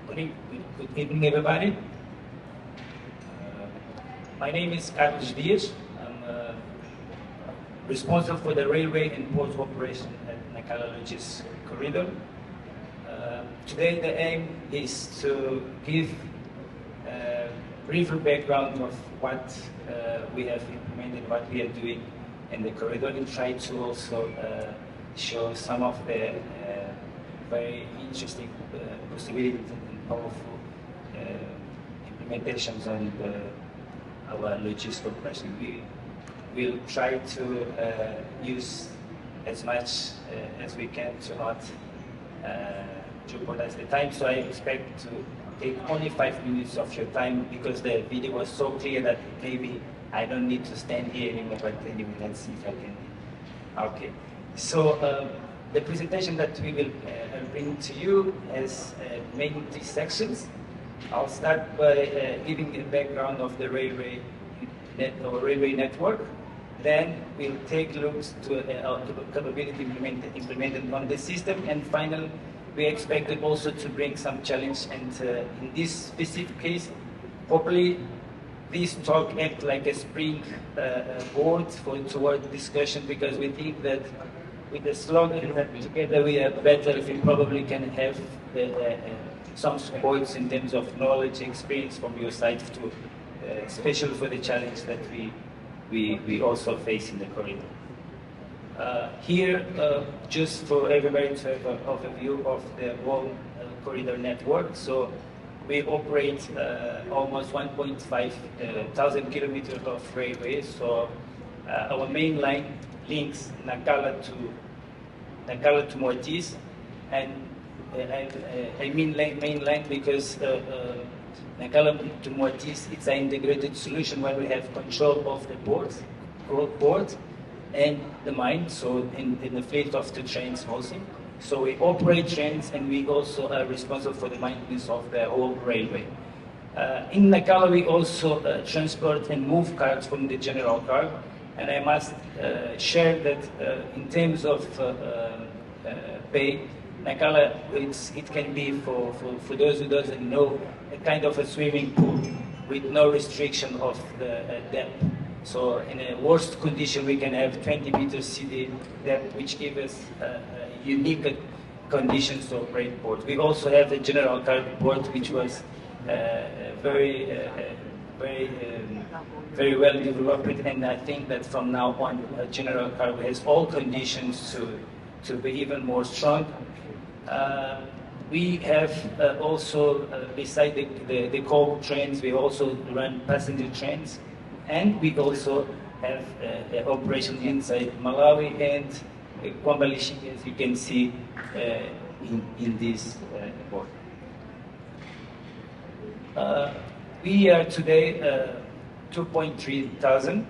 Good evening, everybody. My name is Carlos Diaz. I'm responsible for the railway and port operation at Nacala Logistics Corridor. Today, the aim is to give a brief background of what we have implemented, what we are doing in the corridor, and try to also show some of the very interesting possibilities and powerful implementations on our logistics operation. We will try to use as much as we can to not jeopardize the time. So I expect to take only 5 minutes of your time because the video was so clear that maybe I don't need to stand here anymore, but anyway, let's see if I can. Okay. So the presentation that we will bring to you has mainly 3 sections. I'll start by giving a background of the railway network. Then we'll take looks to capability implemented on the system, and finally, we expected also to bring some challenge. And in this specific case, hopefully, this talk act like a spring board toward discussion, because we think that with the slogan that together we are better, we probably can have some supports in terms of knowledge, experience from your side, to especially for the challenge that we also face in the corridor. Here, just for everybody to have an overview of the whole corridor network. So we operate almost 1.5 thousand kilometers of railway. So our main line links Nacala to Mortis, and I mean main line because Nacala to Mortis, it's an integrated solution where we have control of the port and the mine, so in the fleet of the trains also. So we operate trains, and we also are responsible for the maintenance of the whole railway. In Nacala, we also transport and move cars from the general cargo. And I must share that in terms of pay, Nacala, it can be, for those who doesn't know, a kind of a swimming pool with no restriction of the depth. So in a worst condition, we can have 20 meters CD depth, which gives us unique conditions to operate port. We also have the general cargo port, which was very well developed, and I think that from now on, general cargo has all conditions to be even more strong. We have also, beside the coal trains, we also run passenger trains, and we also have operation inside Malawi and Kwambalishi, as you can see in this board. We are today 2.3 thousand,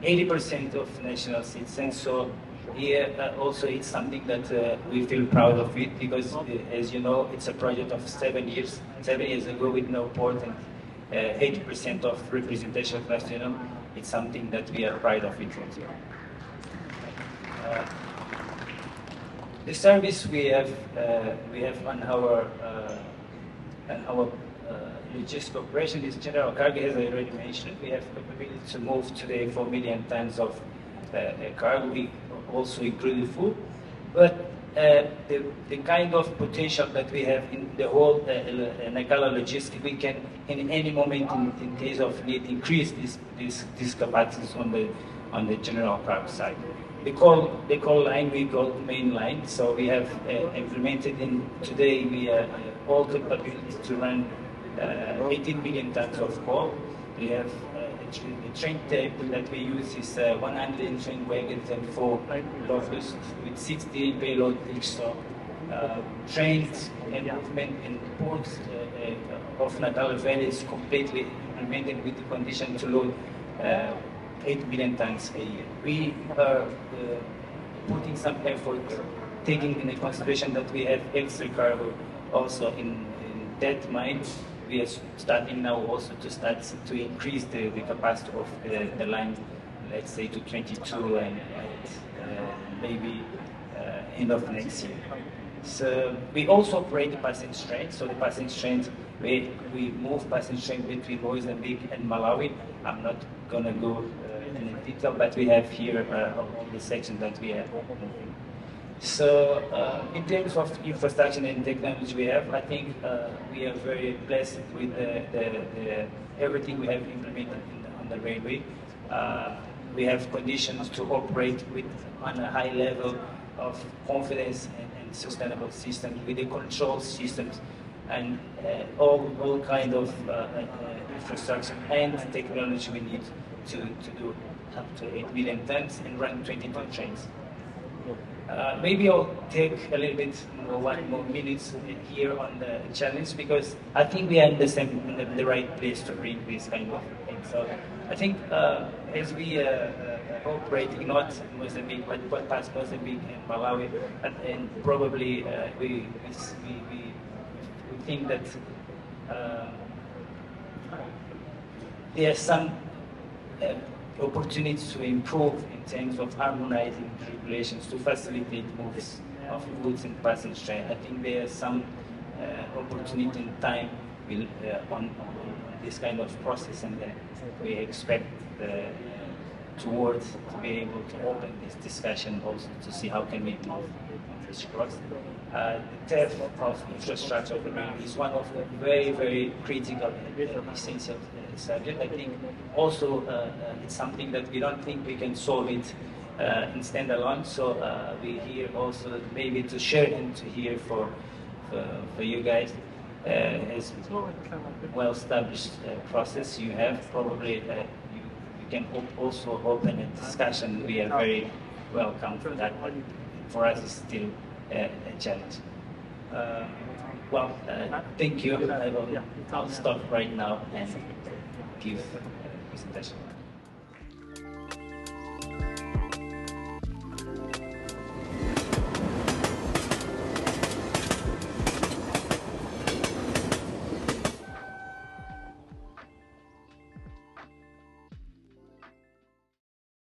80% of national citizens. So here also it's something that we feel proud of it, because as you know, it's a project of 7 years. 7 years ago with no port and 80% of representation of national. It's something that we are proud of it. The service we have on our logistics operation is general cargo, as I already mentioned. We have the capability to move today 4 million tons of cargo. We also include food, but the kind of potential that we have in the whole Nacala logistics, we can in any moment, in case of need, increase these capacities on the general cargo side. The coal line we call main line. So we have implemented today we are all capabilities to run 18 million tons of coal. We have the train type that we use is 100 train wagons and 4 loaders with 60 payload each. So trains and movement in ports of Nacala Valley is completely implemented with the condition to load 8 million tons a year. We are putting some effort, taking into consideration that we have extra cargo also in that mine. We are starting now also to increase the capacity of the line, let's say to 22 and maybe end of next year. So we also operate the passenger train. So the passenger trains, we move passenger train between Mozambique and Malawi. I'm not going to go in detail, but we have here all the sections that we have. So in terms of infrastructure and technology we have, I think we are very blessed with everything we have implemented on the railway. We have conditions to operate on a high level of confidence and sustainable systems with the control systems and all kind of infrastructure and technology we need to do up to 8 million tons and run 20-ton trains. Maybe I'll take a little bit one more minutes here on the challenge because I think we are in the right place to bring this kind of thing. So I think as we operate not Mozambique but past Mozambique and Malawi, and probably we think that there are some opportunities to improve in terms of harmonizing regulations to facilitate moves of goods and passenger train. I think there is some opportunity and time on this kind of process, and we expect towards to be able to open this discussion also to see how can we move this across. The theft of infrastructure of the rail is one of the very, very critical and essential subject. I think also it's something that we don't think we can solve it in standalone. So we here also maybe to share and to hear for you guys as well-established process you have. Probably you can also open a discussion. We are very welcome for that. For us, it's still a challenge. Well, thank you. I'll stop right now and give a presentation.